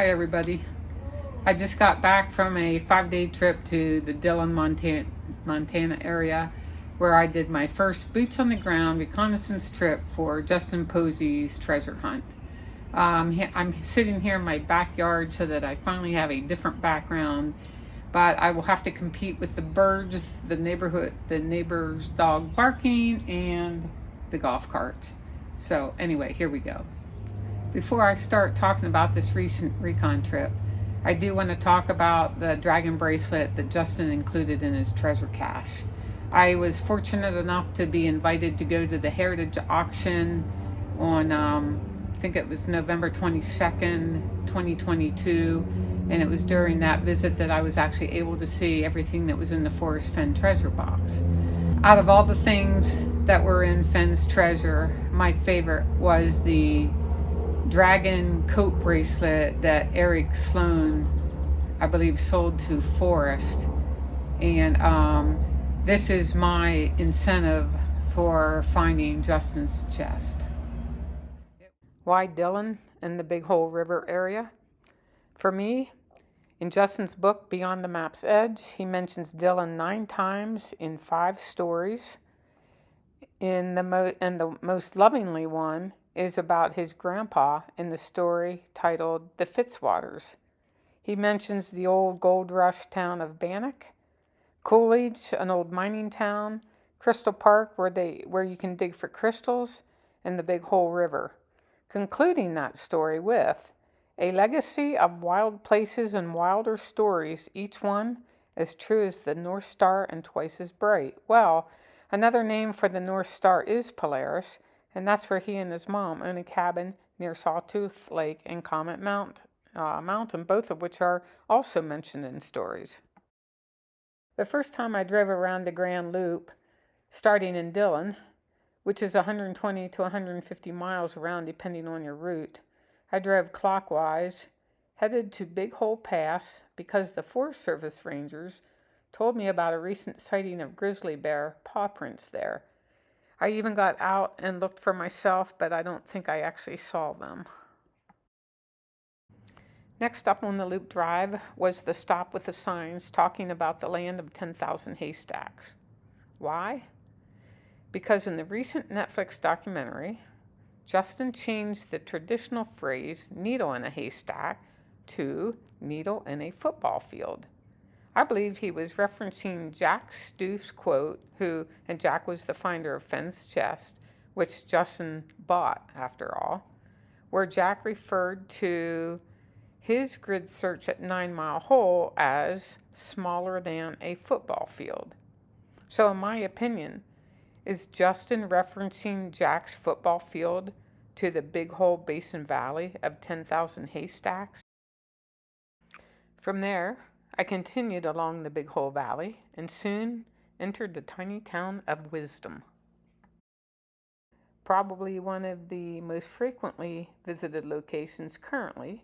Hi everybody. I just got back from a 5-day trip to the Dillon, Montana area where I did my first boots on the ground reconnaissance trip for Justin Posey's treasure hunt. I'm sitting here in my backyard so that I finally have a different background, but I will have to compete with the birds, the neighbor's dog barking, and the golf carts. So anyway, here we go. Before I start talking about this recent Reconn trip, I do want to talk about the dragon bracelet that Justin included in his treasure cache. I was fortunate enough to be invited to go to the Heritage auction on, I think it was November 22nd, 2022, and it was during that visit that I was actually able to see everything that was in the Forest Fen treasure box. Out of all the things that were in Fen's treasure, my favorite was the dragon coat bracelet that Eric Sloan, I believe, sold to Forrest. And this is my incentive for finding Justin's chest. Why Dillon and the Big Hole River area? For me, in Justin's book, Beyond the Map's Edge, he mentions Dillon 9 times in 5 stories. And the most lovingly one is about his grandpa in the story titled The Fitzwaters. He mentions the old gold rush town of Bannock, Coolidge, an old mining town, Crystal Park where you can dig for crystals, and the Big Hole River, concluding that story with a legacy of wild places and wilder stories, each one as true as the North Star and twice as bright. Well, another name for the North Star is Polaris, and that's where he and his mom own a cabin near Sawtooth Lake and Comet Mountain, both of which are also mentioned in stories. The first time I drove around the Grand Loop, starting in Dillon, which is 120 to 150 miles around depending on your route, I drove clockwise, headed to Big Hole Pass because the Forest Service rangers told me about a recent sighting of grizzly bear paw prints there. I even got out and looked for myself, but I don't think I actually saw them. Next up on the Loop Drive was the stop with the signs talking about the land of 10,000 haystacks. Why? Because in the recent Netflix documentary, Justin changed the traditional phrase needle in a haystack to needle in a football field. I believe he was referencing Jack Stoof's quote, and Jack was the finder of Fen's chest, which Justin bought, after all, where Jack referred to his grid search at 9 Mile Hole as smaller than a football field. So in my opinion, is Justin referencing Jack's football field to the Big Hole Basin Valley of 10,000 haystacks? From there, I continued along the Big Hole Valley and soon entered the tiny town of Wisdom. Probably one of the most frequently visited locations currently,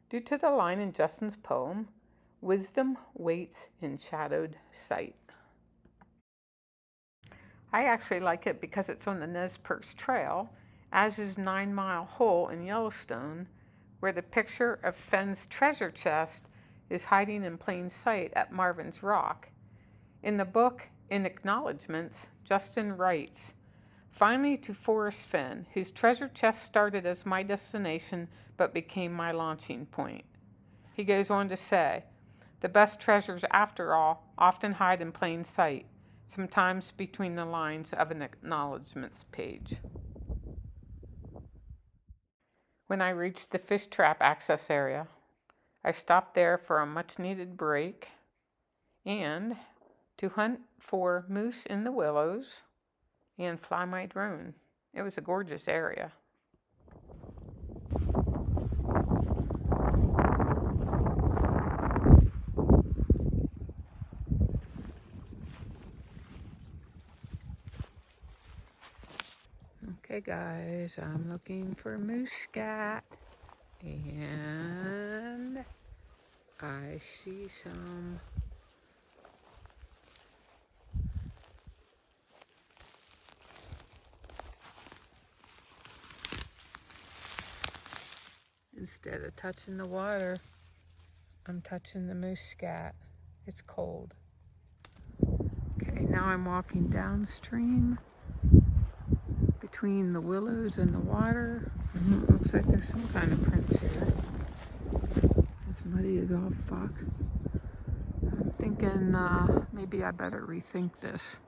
due to the line in Justin's poem, "Wisdom waits in shadowed sight." I actually like it because it's on the Nez Perce Trail, as is 9 Mile Hole in Yellowstone, where the picture of Fen's treasure chest is hiding in plain sight at Marvin's Rock. In the book, in acknowledgments, Justin writes, "Finally to Forest Fen, whose treasure chest started as my destination but became my launching point." He goes on to say, "The best treasures, after all, often hide in plain sight, sometimes between the lines of an acknowledgments page." When I reached the fish trap access area, I stopped there for a much-needed break and to hunt for moose in the willows and fly my drone. It was a gorgeous area. Okay guys, I'm looking for moose scat and I see some Instead of touching the water, I'm touching the moose scat. It's cold. Okay, now I'm walking downstream between the willows and the water. Looks like there's some kind of prints here. It's muddy as all fuck. I'm thinking maybe I better rethink this.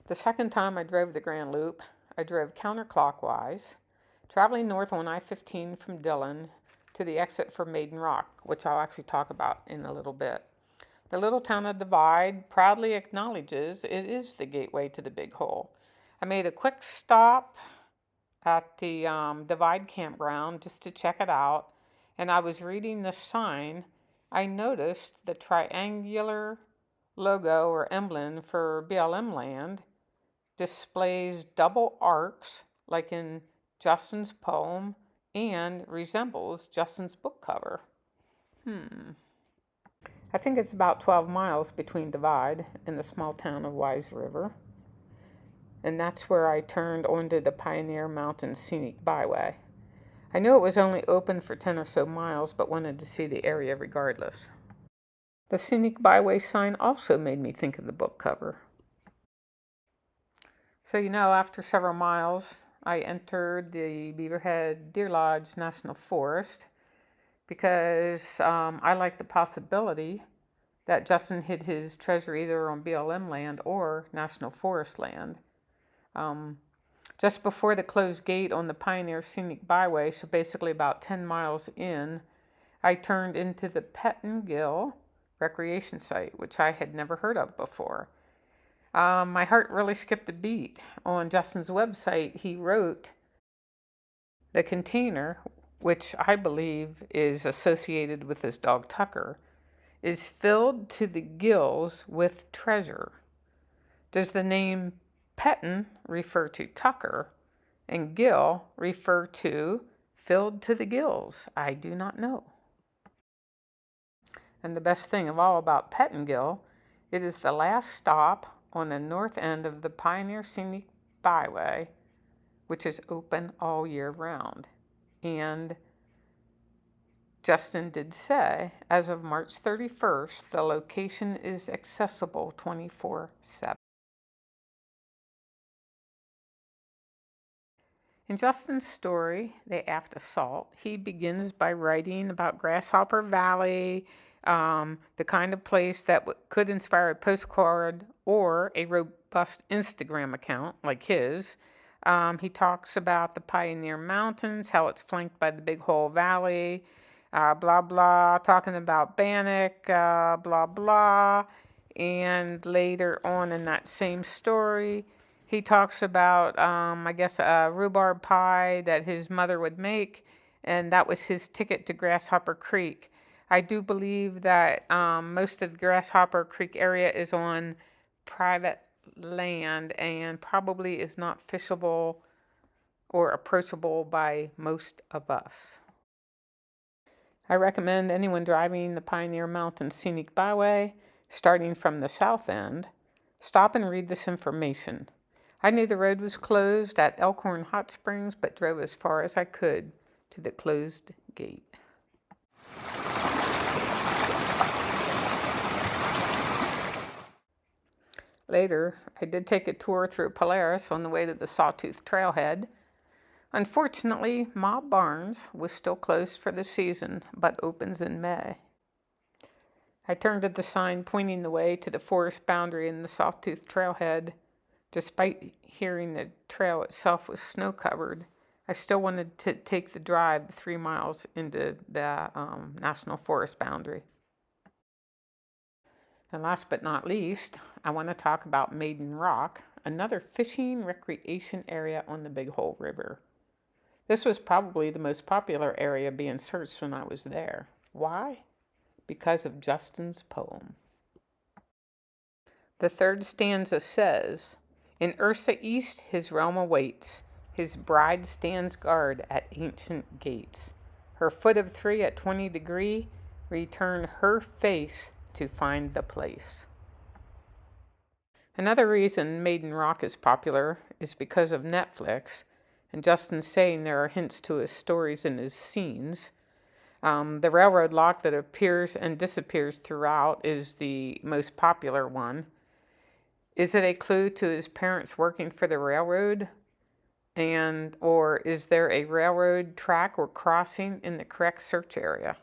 The second time I drove the Grand Loop, I drove counterclockwise, traveling north on I-15 from Dillon to the exit for Maiden Rock, which I'll actually talk about in a little bit. The little town of Divide proudly acknowledges it is the gateway to the Big Hole. I made a quick stop at the Divide campground just to check it out, and I was reading the sign. I noticed the triangular logo or emblem for BLM land displays double arcs like in Justin's poem and resembles Justin's book cover. I think it's about 12 miles between Divide and the small town of Wise River. And that's where I turned onto the Pioneer Mountain Scenic Byway. I knew it was only open for 10 or so miles, but wanted to see the area regardless. The Scenic Byway sign also made me think of the book cover. So, after several miles, I entered the Beaverhead Deer Lodge National Forest because I like the possibility that Justin hid his treasure either on BLM land or National Forest land. Just before the closed gate on the Pioneer Scenic Byway, so basically about 10 miles in, I turned into the Pettingill recreation site, which I had never heard of before. My heart really skipped a beat. On Justin's website, he wrote, the container, which I believe is associated with his dog Tucker, is filled to the gills with treasure. Does the name Pettin refer to Tucker and gill refer to filled to the gills? I do not know. And the best thing of all about Pettingill, it is the last stop on the north end of the Pioneer Scenic Byway, which is open all year round. And Justin did say, as of March 31st, the location is accessible 24/7. In Justin's story, The Aft Assault, he begins by writing about Grasshopper Valley, the kind of place that could inspire a postcard or a robust Instagram account like his. He talks about the Pioneer Mountains, how it's flanked by the Big Hole Valley, blah, blah, talking about Bannock, blah, blah. And later on in that same story, he talks about, a rhubarb pie that his mother would make, and that was his ticket to Grasshopper Creek. I do believe that most of the Grasshopper Creek area is on private land and probably is not fishable or approachable by most of us. I recommend anyone driving the Pioneer Mountain Scenic Byway, starting from the south end, stop and read this information. I knew the road was closed at Elkhorn Hot Springs, but drove as far as I could to the closed gate. Later, I did take a tour through Polaris on the way to the Sawtooth Trailhead. Unfortunately, Mob Barnes was still closed for the season, but opens in May. I turned at the sign pointing the way to the forest boundary in the Sawtooth Trailhead. Despite hearing the trail itself was snow-covered, I still wanted to take the drive 3 miles into the National Forest boundary. And last but not least, I want to talk about Maiden Rock, another fishing recreation area on the Big Hole River. This was probably the most popular area being searched when I was there. Why? Because of Justin's poem. The third stanza says, in Ursa East his realm awaits, his bride stands guard at ancient gates. Her foot of 3 at 20 degree, return her face to find the place. Another reason Maiden Rock is popular is because of Netflix, and Justin's saying there are hints to his stories in his scenes. The railroad lock that appears and disappears throughout is the most popular one. Is it a clue to his parents working for the railroad? Or is there a railroad track or crossing in the correct search area?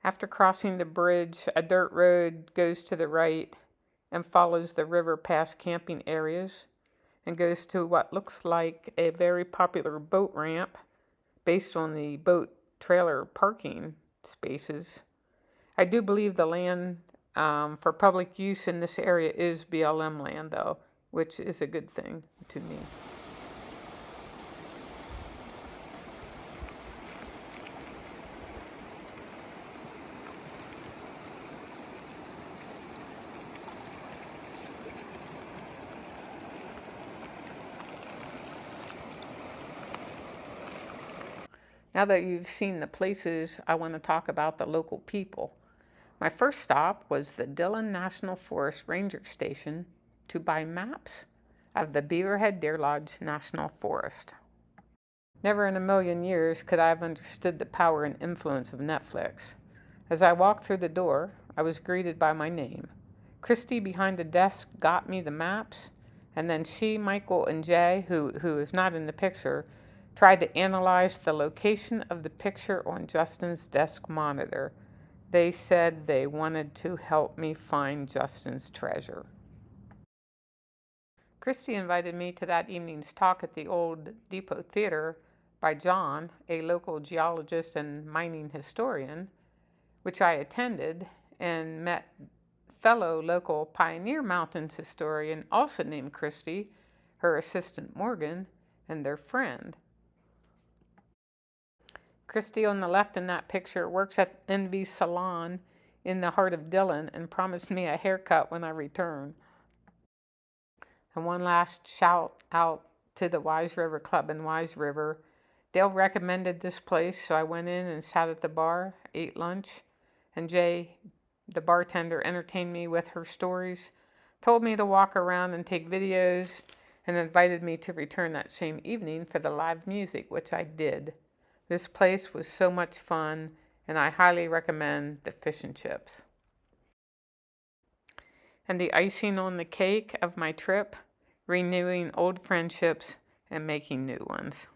After crossing the bridge, a dirt road goes to the right and follows the river past camping areas and goes to what looks like a very popular boat ramp based on the boat trailer parking spaces. I do believe the land for public use in this area is BLM land, though, which is a good thing to me. Now that you've seen the places, I want to talk about the local people. My first stop was the Dillon National Forest Ranger Station to buy maps of the Beaverhead Deer Lodge National Forest. Never in a million years could I have understood the power and influence of Netflix. As I walked through the door, I was greeted by my name. Christy behind the desk got me the maps, and then she, Michael, and Jay, who is not in the picture, tried to analyze the location of the picture on Justin's desk monitor. They said they wanted to help me find Justin's treasure. Christy invited me to that evening's talk at the old Depot Theater by John, a local geologist and mining historian, which I attended and met fellow local Pioneer Mountains historian, also named Christy, her assistant Morgan, and their friend. Christy on the left in that picture works at Envy Salon in the heart of Dillon and promised me a haircut when I return. And one last shout out to the Wise River Club in Wise River. Dale recommended this place, so I went in and sat at the bar, ate lunch, and Jay, the bartender, entertained me with her stories, told me to walk around and take videos, and invited me to return that same evening for the live music, which I did. This place was so much fun, and I highly recommend the fish and chips. And the icing on the cake of my trip, renewing old friendships and making new ones.